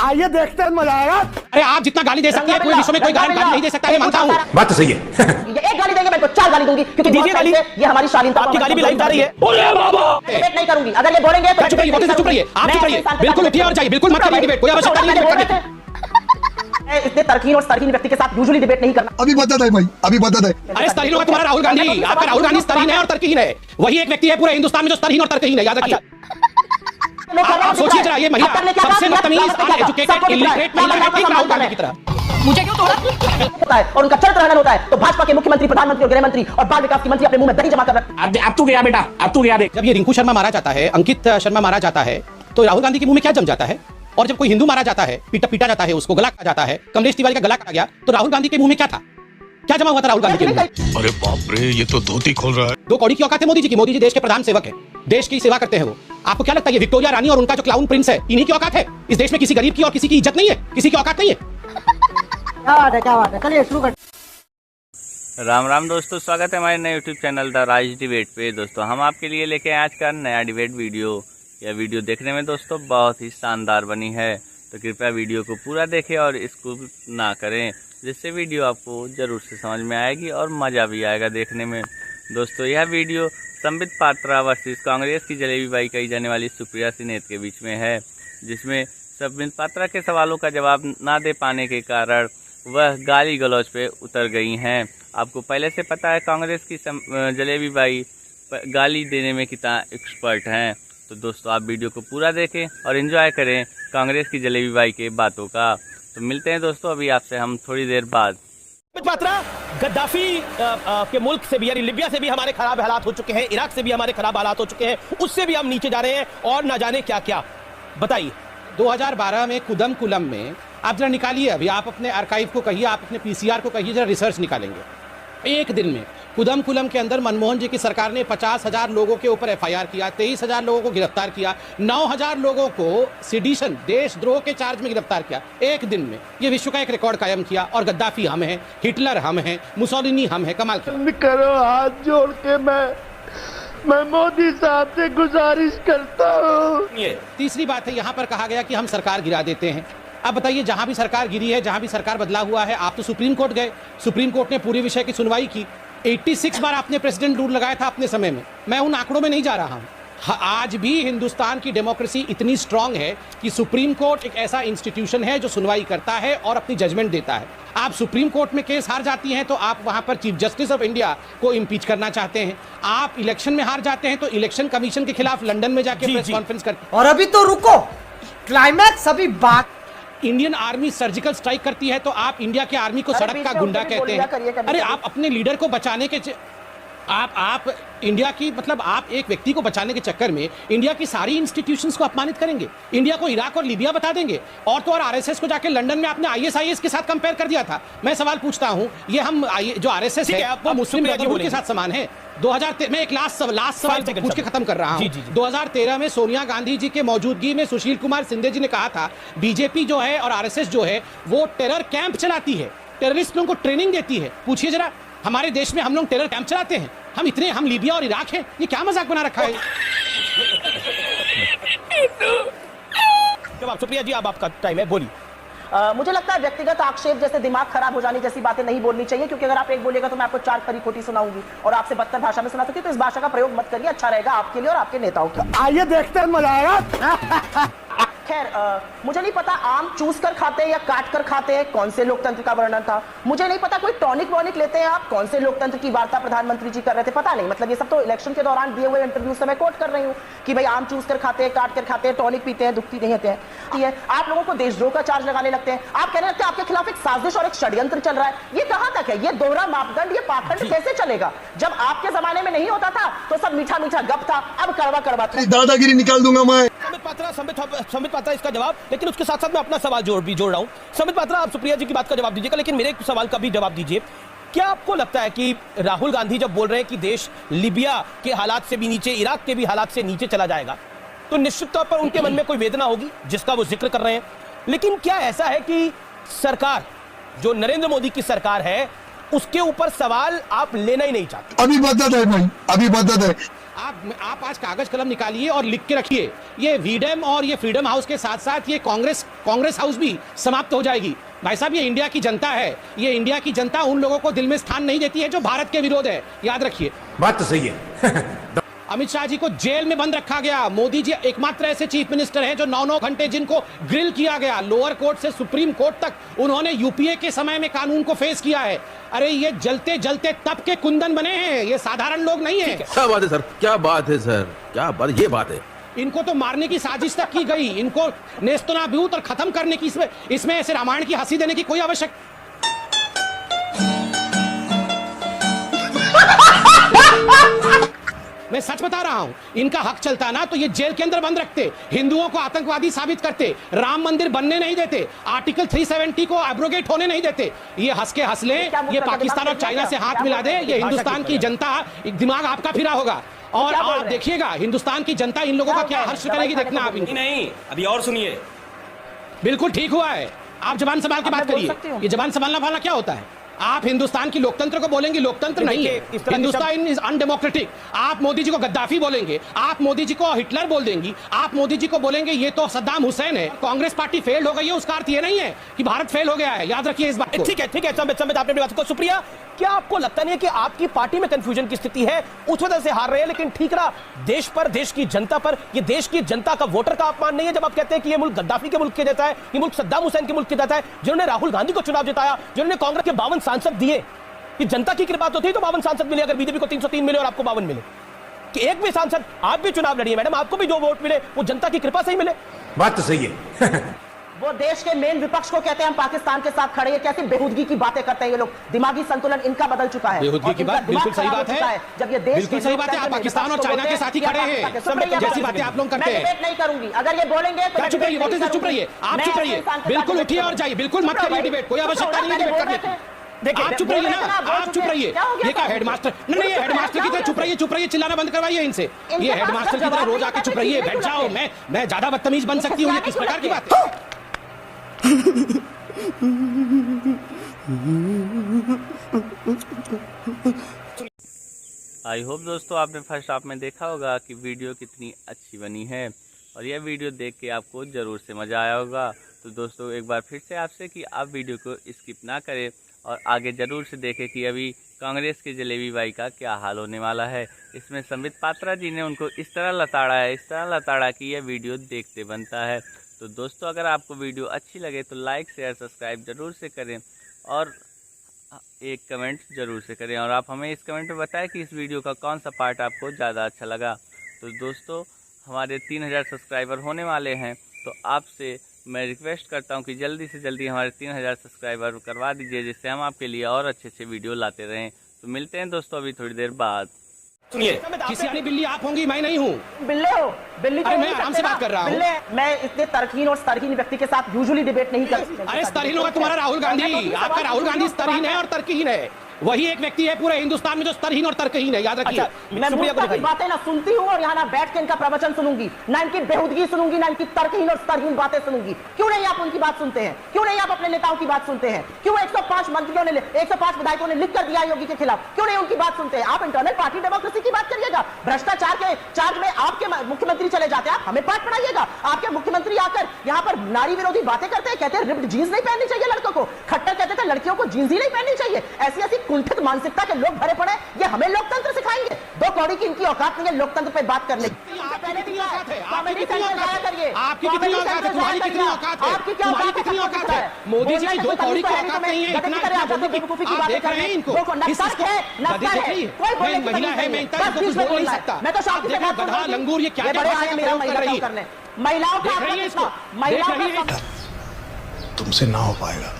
आइए देखते हैं, मजा आएगा। अरे आप जितना गाली दे सकते हैं पूरे विश्व में कोई गाली नहीं दे सकता, मैं मानता हूँ। बात तो सही है। एक गाली देंगे मैं तो 4 गाली दूंगी, क्योंकि दीजिए गाली। ये हमारी शालीनता, आपकी गाली भी लाइव जा रही है। अरे बाबा डिबेट नहीं करूंगी, अगर ये बोलेंगे तो चुप रहिए, चुप रहिए, आप चुप रहिए, बिल्कुल उठिए और जाइए, बिल्कुल मत करिए डिबेट, कोई आवश्यकता नहीं है डिबेट करने की। इतने तरकीन और तरकीन व्यक्ति के साथ यूजुअली डिबेट नहीं करना। अभी बता दे भाई, अभी बता दे। अरे स्तरहीन होगा तुम्हारा राहुल गांधी, आपका राहुल गांधी स्तरहीन है और तरकीन है। वही एक व्यक्ति है पूरे हिंदुस्तान में जो स्तरहीन और तरकीन है, याद रखिए। आप सोचिए जरा, ये महिला सबसे बदतमीज अनएजुकेटेड इलिटरेट महिला है, ठीक राहुल गांधी की तरह। मुझे क्यों तोड़ा होता है और उनका चरित्र हनन होता है, तो भाजपा के मुख्यमंत्री, प्रधानमंत्री और गृह मंत्री और बाल विकास की मंत्री अपने मुंह में दही जमा कर रखते हैं। अब तू गया बेटा, अब तू गया देख। जब ये रिंकू शर्मा मारा जाता है, अंकित शर्मा मारा जाता है, तो राहुल गांधी के मुंह में क्या जम जाता है? और जब कोई हिंदू मारा जाता है, पीटा जाता है, उसको गला काटा जाता है, कमलेश तिवारी का गला काटा गया, तो राहुल गांधी के मुंह में क्या था? क्या जमा हुआ था राहुल गांधी के मुंह में? अरे बाप रे, ये तो धोती खोल रहा है। 2 कौड़ी की औकात है मोदी जी की। मोदी जी देश के प्रधान सेवक है, देश की सेवा करते हैं वो। आपको क्या लगता है ये विक्टोरिया रानी और उनका जो क्लाउन प्रिंस है, इन्हीं की औकात है? इस देश में किसी गरीब की और किसी की इज्जत नहीं है, किसी की औकात नहीं है। क्या बात है, चलिए शुरू कर। राम राम दोस्तों, स्वागत है हमारे नए YouTube channel the Raj debate पे। दोस्तों हम आपके लिए लेके आए आज का नया डिबेट वीडियो। यह वीडियो देखने में दोस्तों बहुत ही शानदार बनी है, तो कृपया वीडियो को पूरा देखें और इसको ना करें, जिससे वीडियो आपको ज़रूर से समझ में आएगी और मज़ा भी आएगा देखने में। दोस्तों यह वीडियो संबित पात्रा वर्सेस कांग्रेस की जलेबी बाई कही जाने वाली सुप्रिया सिन्हा के बीच में है, जिसमें संबित पात्रा के सवालों का जवाब ना दे पाने के कारण वह गाली गलौज पे उतर गई हैं। आपको पहले से पता है कांग्रेस की जलेबी बाई गाली देने में कितना एक्सपर्ट हैं। तो दोस्तों आप वीडियो को पूरा देखें और एंजॉय करें कांग्रेस की जलेबी बाई के बातों का। तो मिलते हैं दोस्तों अभी आपसे हम थोड़ी देर बाद। पात्रा, गद्दाफी के मुल्क से भी यानी लिबिया से भी हमारे खराब हालात हो चुके हैं, इराक से भी हमारे खराब हालात हो चुके हैं, उससे भी हम नीचे जा रहे हैं और ना जाने क्या क्या। बताइए 2012 में कुदम कुलम में आप जरा निकालिए, अभी आप अपने आर्काइव को कहिए, आप अपने पीसीआर को कहिए, जरा रिसर्च निकालेंगे। एक दिन में कुदम कुलम के अंदर मनमोहन जी की सरकार ने 50,000 लोगों के ऊपर एफआईआर किया, 23,000 लोगों को गिरफ्तार किया, 9,000 लोगों को सिडिशन देशद्रोह के चार्ज में गिरफ्तार किया एक दिन में। ये विश्व का एक रिकॉर्ड कायम किया। और गद्दाफी हम हैं, हिटलर हम हैं, मुसोलिनी हम हैं। कमाल करो, हाथ जोड़ के मैं मोदी साहब से गुजारिश करता हूँ। तीसरी बात है, यहाँ पर कहा गया कि हम सरकार गिरा देते हैं। अब बताइए, जहां भी सरकार गिरी है, जहां भी सरकार बदला हुआ है, आप तो सुप्रीम कोर्ट गए, सुप्रीम कोर्ट ने पूरे विषय की सुनवाई की। 86 बार आपने प्रेसिडेंट रूल लगाया था अपने समय में। मैं उन आंकड़ों में नहीं जा रहा हूं। आज भी हिंदुस्तान की डेमोक्रेसी इतनी स्ट्रांग है कि सुप्रीम कोर्ट एक ऐसा इंस्टीट्यूशन है जो सुनवाई करता है और अपनी जजमेंट देता है। आप सुप्रीम कोर्ट में केस हार जाती हैं तो आप वहां पर चीफ जस्टिस ऑफ इंडिया को इम्पीच करना चाहते हैं। आप इलेक्शन में हार जाते हैं तो इलेक्शन कमीशन के खिलाफ लंदन में जाके प्रेस कॉन्फ्रेंस करते। और अभी तो रुको, क्लाइमैक्स अभी बात। इंडियन आर्मी सर्जिकल स्ट्राइक करती है तो आप इंडिया की आर्मी को सड़क का गुंडा कहते हैं। अरे आप अपने लीडर को बचाने के आप इंडिया की मतलब आप एक व्यक्ति को बचाने के चक्कर में इंडिया की सारी इंस्टीट्यूशंस को अपमानित करेंगे, इंडिया को इराक और लीबिया बता देंगे। और तो और आरएसएस को जाके लंदन में आपने आईएसआईएस के साथ कंपेयर कर दिया था। मैं सवाल पूछता हूं, ये हम जो आरएसएस है वो मुस्लिम ब्रदरहुड के साथ समान है। 2013 में एक लास्ट सवाल पूछ के खत्म कर रहा हूं। 2013 में सोनिया गांधी जी के मौजूदगी में सुशील कुमार सिंधे जी ने कहा था बीजेपी जो है और आरएसएस जो है वो टेरर कैंप चलाती है, टेररिस्ट लोगों को ट्रेनिंग देती है। पूछिए जरा, हमारे देश में हम लोग टेरर कैंप चलाते हैं? हम लीबिया और इराक हैं? ये क्या मजाक बना रखा है? जवाब सुप्रिया जी, अब आपका टाइम है, बोलिए। मुझे लगता है व्यक्तिगत आक्षेप जैसे दिमाग खराब हो जाने जैसी बातें नहीं बोलनी चाहिए, क्योंकि अगर आप एक बोलेगा तो मैं आपको 4 खरी खोटी सुनाऊंगी और आपसे बदतर भाषा में सुना सकती हूँ। तो इस भाषा का प्रयोग मत करिए, अच्छा रहेगा आपके लिए और आपके नेताओं के लिए। आइए देखते हैं, मजा आएगा। खैर मुझे नहीं पता आम चूस कर खाते हैं या काट कर खाते हैं, कौन से लोकतंत्र का वर्णन था। मुझे नहीं पता कोई टॉनिक वॉनिक लेते हैं आप, कौन से लोकतंत्र की वार्ता प्रधानमंत्री जी कर रहे थे, पता नहीं। मतलब ये सब तो इलेक्शन के दौरान दिए हुए इंटरव्यू से मैं कोट कर रही हूँ कि भाई आम चूस कर खाते हैं, काट कर खाते हैं, टॉनिक पीते हैं, दुखती नहीं होते हैं। आप लोगों को देशद्रोह का चार्ज लगाने लगते हैं। आप कहने लगते हैं आपके खिलाफ एक साजिश और एक षड्यंत्र चल रहा है। ये कहां तक है? ये दोहरा मापदंड, ये पाखंड कैसे चलेगा? जब आपके जमाने में नहीं होता था तो सब मीठा मीठा गप था, अब कड़वा कड़वा था। दादागिरी निकाल दूंगा मैं। संबित पात्रा इसका जवाब, लेकिन उसके साथ साथ मैं अपना सवाल जोड़ रहा हूं। संबित पात्रा, आप सुप्रिया जी की बात का जवाब दीजिएगा, लेकिन मेरे सवाल का भी जवाब दीजिए। क्या आपको लगता है कि राहुल गांधी जब बोल रहे हैं कि देश लिबिया के हालात से भी नीचे, इराक के भी हालात से नीचे चला जाएगा, तो निश्चित तौर पर उनके मन में कोई वेदना होगी जिसका वो जिक्र कर रहे हैं। लेकिन क्या ऐसा है कि सरकार जो नरेंद्र मोदी की सरकार है उसके ऊपर सवाल आप लेना ही नहीं चाहते? अभी बता दे भाई, अभी बता दे। आप आज कागज कलम निकालिए और लिख के रखिए, ये वीडम और ये फ्रीडम हाउस के साथ साथ ये कांग्रेस हाउस भी समाप्त हो जाएगी। भाई साहब, ये इंडिया की जनता है, ये इंडिया की जनता उन लोगों को दिल में स्थान नहीं देती है जो भारत के विरोध है, याद रखिए। बात तो सही है। अमित शाह जी को जेल में बंद रखा गया। मोदी जी एकमात्र ऐसे चीफ मिनिस्टर हैं जो 9-9 घंटे जिनको ग्रिल किया गया, लोअर कोर्ट से सुप्रीम कोर्ट तक उन्होंने यूपीए के समय में कानून को फेस किया है। अरे ये जलते जलते तप के कुंदन बने हैं, ये साधारण लोग नहीं है। क्या बात है सर, क्या बात है सर, क्या बात, ये बात है। इनको तो मारने की साजिश तक की गई, इनको नेस्तनाबूत और खत्म करने की, इसमें ऐसे रामायण की हंसी देने की कोई आवश्यकता। मैं सच बता रहा हूं, इनका हक चलता ना तो ये जेल के अंदर बंद रखते, हिंदुओं को आतंकवादी साबित करते, राम मंदिर बनने नहीं देते, आर्टिकल 370 को एब्रोगेट होने नहीं देते। ये हंस के हंस ले, ये पाकिस्तान और चाइना से हाथ मिला दे, ये हिंदुस्तान की जनता, दिमाग आपका फिरा होगा। और आप देखिएगा हिंदुस्तान की जनता इन लोगों का क्या हर्ष करेगी, देखना आप। नहीं, अभी और सुनिए। बिल्कुल ठीक हुआ है, आप जबान संभाल के बात करिए। ये जबान संभालना वाला क्या होता है? आप हिंदुस्तान की लोकतंत्र को बोलेंगे लोकतंत्र नहीं है, हिंदुस्तान इज अनडेमोक्रेटिक। आप मोदी जी को गद्दाफी बोलेंगे, आप मोदी जी को हिटलर बोल देंगी, आप मोदी जी को बोलेंगे ये तो सद्दाम हुसैन है। कांग्रेस पार्टी फेल हो गई है, उसका अर्थ ये नहीं है कि भारत फेल हो गया है, याद रखिए इस बात को। ठीक है, संबित आपने अपनी बात को। सुप्रिया, क्या आपको लगता नहीं है कि आपकी पार्टी में कंफ्यूजन की स्थिति है, उस वजह से हार रहे हैं? लेकिन ठीक रहा, देश पर, देश की जनता पर, ये देश की जनता का वोटर का अपमान नहीं है जब आप कहते हैं कि ये मुल्क गद्दाफी के मुल्क के जैसा है, ये मुल्क सद्दाम हुसैन के मुल्क के जैसा है, जिन्होंने राहुल गांधी को चुनाव जिताया, जिन्होंने कांग्रेस के 52 सांसद दिए। कि जनता की कृपा तो थी तो 52 सांसद मिले, अगर बीजेपी को 303 मिले और आपको 52 मिले, कि एक भी सांसद, आप भी चुनाव लड़िए मैडम, आपको भी जो वोट मिले वो जनता की कृपा से ही मिले। बात तो सही है। वो देश के मेन विपक्ष को कहते हैं हम पाकिस्तान के साथ खड़े हैं, कैसी बेहूदगी की बातें करते हैं ये लोग। दिमागी संतुलन इनका बदल चुका है। बेहूदगी की बात बिल्कुल सही बात है, जब ये देश बिल्कुल सही बात है। आप पाकिस्तान और चाइना के साथ ही खड़े हैं, जैसी बातें आप लोग करते हैं। मैं नहीं करूंगी, अगर ये बोलेंगे तो चुप रहिए, चुप रहिए, आप चुप रहिए, बिल्कुल उठिए और जाइए, बिल्कुल मत करिए डिबेट, कोई आवश्यकता नहीं है डिबेट करने की। देखिए आप चुप रहिए ना, आप चुप रहिए। ये क्या हेडमास्टर, नहीं ये हेडमास्टर की तरह चुप रहिए, चिल्लाना बंद करवाइए इनसे। ये हेडमास्टर की तरह रोज आके चुप रहिए, बैठ जाओ। मैं ज्यादा बदतमीज बन सकती हूँ, ये किस प्रकार की बात है? आई होप दोस्तों आपने फर्स्ट हाफ में देखा होगा कि वीडियो कितनी अच्छी बनी है, और यह वीडियो देख के आपको ज़रूर से मज़ा आया होगा। तो दोस्तों एक बार फिर से आपसे कि आप वीडियो को स्किप ना करें और आगे ज़रूर से देखें कि अभी कांग्रेस के जलेबी बाई का क्या हाल होने वाला है। इसमें संबित पात्रा जी ने उनको इस तरह लताड़ा कि यह वीडियो देखते बनता है। तो दोस्तों अगर आपको वीडियो अच्छी लगे तो लाइक शेयर सब्सक्राइब ज़रूर से करें और एक कमेंट ज़रूर से करें, और आप हमें इस कमेंट में बताएं कि इस वीडियो का कौन सा पार्ट आपको ज़्यादा अच्छा लगा। तो दोस्तों हमारे 3000 सब्सक्राइबर होने वाले हैं, तो आपसे मैं रिक्वेस्ट करता हूं कि जल्दी से जल्दी हमारे 3000 सब्सक्राइबर करवा दीजिए, जिससे हम आपके लिए और अच्छे वीडियो लाते रहें। तो मिलते हैं दोस्तों अभी थोड़ी देर बाद। सुनिए, किसी बिल्ली आप होंगी, मैं नहीं हूँ। बिल्ले हो, बिल्ली अरे मैं आराम से बात कर रहा हूँ। मैं इतने तरकीन और स्तरहीन व्यक्ति के साथ यूजुअली डिबेट नहीं करता। अरे स्तरहीन होगा तुम्हारा राहुल गांधी, आपका राहुल गांधी स्तरहीन है और तर्कहीन है। वही एक व्यक्ति है पूरे हिंदुस्तान में जो स्तरहीन और तर्कहीन है, याद रखिए। मैं मूर्खता की बातें ना सुनती हूँ और यहाँ ना बैठ के इनका प्रवचन सुनूंगी, ना इनकी बेहूदगी सुनूंगी, ना इनकी तर्कहीन और स्तरहीन बातें सुनूंगी। क्यों नहीं आप उनकी बात सुनते हैं? क्यों नहीं आप अपने नेताओं की बात सुनते हैं? क्यों 105 मंत्रियों ने 105 विधायकों ने लिख कर दिया योगी के खिलाफ? क्यों नहीं उनकी बात सुनते हैं? आप इंटरनल पार्टी डेमोक्रेसी की बात करिएगा, भ्रष्टाचार के चार्ज में आपके मुख्यमंत्री चले जाते हैं, आप हमें पाठ पढ़ाइएगा। आपके मुख्यमंत्री आकर यहाँ पर नारी विरोधी बातें करते हैं, कहते हैं रिप्ड जीन्स नहीं पहननी चाहिए लड़कों को। खट्टर कहते थे लड़कियों को जीन्स ही नहीं पहननी चाहिए। ऐसी कुंठित मानसिकता के लोग भरे पड़े, ये हमें लोकतंत्र सिखाएंगे? 2 कौड़ी की इनकी औकात नहीं है लोकतंत्र पे बात करने की। आपकी कितनी औकात है? आपकी कितनी औकात है? तुम्हारी कितनी औकात है? तुम्हारी कितनी औकात है? मोदी जी की 2 कौड़ी की औकात नहीं है, इतना आप देख रहे हैं इनको? कोई महिला है, मैं इतना कुछ बोल नहीं सकता। मैं तो शांति से बात गधा लंगूर ये क्या भाषा का प्रयोग कर रही है? महिलाओं का तुमसे ना हो पाएगा।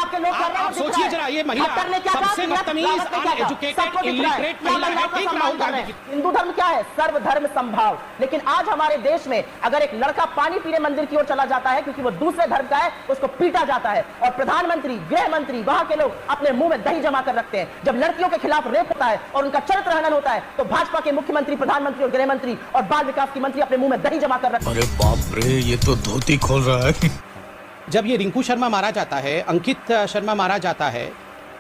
आप सोचिए जरा, ये महिला सबसे बदतमीज, अनएजुकेटेड, इलिटरेट महिला है, ठीक राहुल गांधी की। हिंदू धर्म क्या है? सर्वधर्म संभाव। लेकिन आज हमारे देश में अगर एक लड़का पानी पीने मंदिर की ओर चला जाता है क्योंकि वो दूसरे धर्म का है, उसको पीटा जाता है। और प्रधानमंत्री, गृह मंत्री, वहां के लोग अपने मुंह में दही जमा कर रखते हैं। जब लड़कियों के खिलाफ रेप होता है और उनका चरित्र हनन होता है, तो भाजपा के मुख्यमंत्री, प्रधानमंत्री और गृह मंत्री और बाल विकास की मंत्री अपने मुंह में दही जमा कर रखते हैं। अरे बाप रे, ये तो धोती खोल रहा है। जब ये रिंकू शर्मा मारा जाता है, अंकित शर्मा मारा जाता है,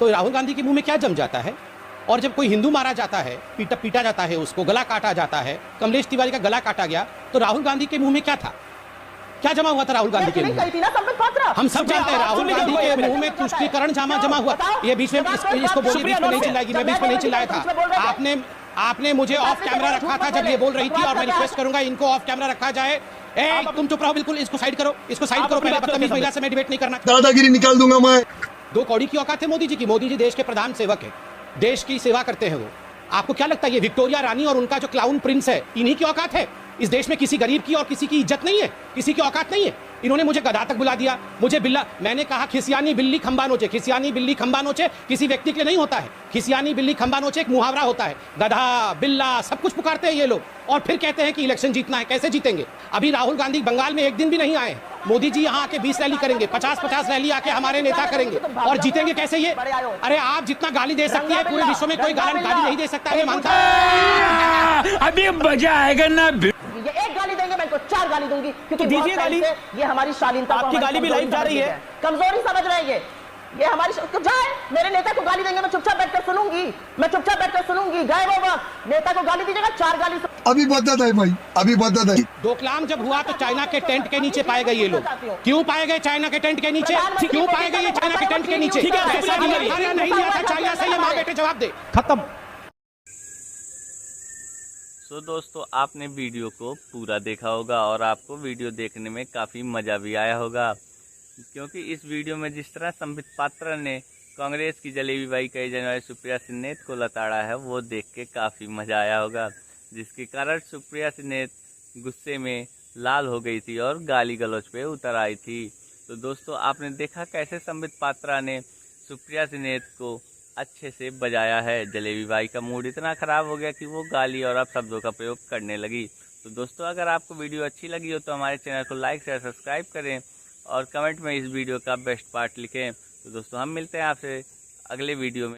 तो राहुल गांधी के मुंह में क्या जम जाता है? और जब कोई हिंदू मारा जाता है, पीटा जाता है, उसको गला काटा जाता है, कमलेश तिवारी का गला काटा गया, तो राहुल गांधी के मुंह में क्या था? क्या जमा हुआ था राहुल गांधी के मुंह में? हम सब जानते हैं राहुल गांधी के मुंह में तुष्टीकरण जमा हुआ। ये बीच में इसको बोलिए, बीच में नहीं चिल्लाएगी, मैं बीच में नहीं चिल्लाया था। आपने मुझे ऑफ कैमरा रखा था जब ये बोल रही थी, और मैं रिक्वेस्ट करूंगा इनको ऑफ कैमरा रखा जाए। तुम चुप रहो, बिल्कुल इसको साइड करो, पहले बदतमीज महिला से मैं डिबेट नहीं करना। दादागिरी निकाल दूंगा मैं। 2 कौड़ी की औकात है मोदी जी की। मोदी जी देश के प्रधान सेवक है, देश की सेवा करते हैं वो। आपको क्या लगता है ये विक्टोरिया रानी और उनका जो क्लाउन प्रिंस है, इन्हीं की औकात है? इस देश में किसी गरीब की और किसी की इज्जत नहीं है, किसी की औकात नहीं है। इन्होंने मुझे गधा तक बुला दिया, मुझे बिल्ला। मैंने कहा खिसियानी बिल्ली खंबा नोचे, खिसियानी बिल्ली खंबा नोचे किसी व्यक्ति के लिए नहीं होता है। खिसियानी बिल्ली खंबा नोचे एक मुहावरा होता है। गधा, बिल्ला सब कुछ पुकारते हैं ये लोग, और फिर कहते हैं कि इलेक्शन जीतना है। कैसे जीतेंगे? अभी राहुल गांधी बंगाल में एक दिन भी नहीं आए। मोदी जी यहाँ आके 20 रैली करेंगे, 50 रैली आके हमारे नेता करेंगे, और जीतेंगे कैसे ये? अरे आप जितना गाली दे सकती है, पूरे विश्व में कोई गाली नहीं दे सकता, मैं मानता हूं। अभी मजा आएगा ना। ये एक गाली देंगे, मैं इनको 4 गाली दूंगी, क्योंकि दीजिए गाली। ये हमारी शालीनता, आपकी गाली भी लाइव जा रही है, कमजोरी समझ रहे हैं ये हमारी। तो जाए, मेरे नेता को गाली देंगे, मैं चुपचाप बैठकर सुनूंगी। गए वो वक्त, नेता को गाली दीजिएगा, 4 गाली। अभी बदत है भाई, अभी बदत है। डोकलाम जब हुआ तो चाइना के टेंट के नीचे पाए गए ये लोग। क्यों पाए गए चाइना के टेंट के नीचे? क्यों पाए गए ये चाइना के टेंट के नीचे? पैसा नहीं लिया था चाइना से, ये माँ बेटे जवाब दे। खत्म। तो दोस्तों, आपने वीडियो को पूरा देखा होगा और आपको वीडियो देखने में काफ़ी मज़ा भी आया होगा, क्योंकि इस वीडियो में जिस तरह संबित पात्रा ने कांग्रेस की जलेबी बाई कही जाने वाली सुप्रिया सिन्नेत को लताड़ा है, वो देख के काफ़ी मज़ा आया होगा, जिसके कारण सुप्रिया सिन्नेत गुस्से में लाल हो गई थी और गाली गलौज पे उतर आई थी। तो दोस्तों, आपने देखा कैसे संबित पात्रा ने सुप्रिया सिन्नेत को अच्छे से बजाया है। जलेबी बाई का मूड इतना ख़राब हो गया कि वो गाली और शब्दों का प्रयोग करने लगी। तो दोस्तों, अगर आपको वीडियो अच्छी लगी हो तो हमारे चैनल को लाइक शेयर सब्सक्राइब करें और कमेंट में इस वीडियो का बेस्ट पार्ट लिखें। तो दोस्तों, हम मिलते हैं आपसे अगले वीडियो में।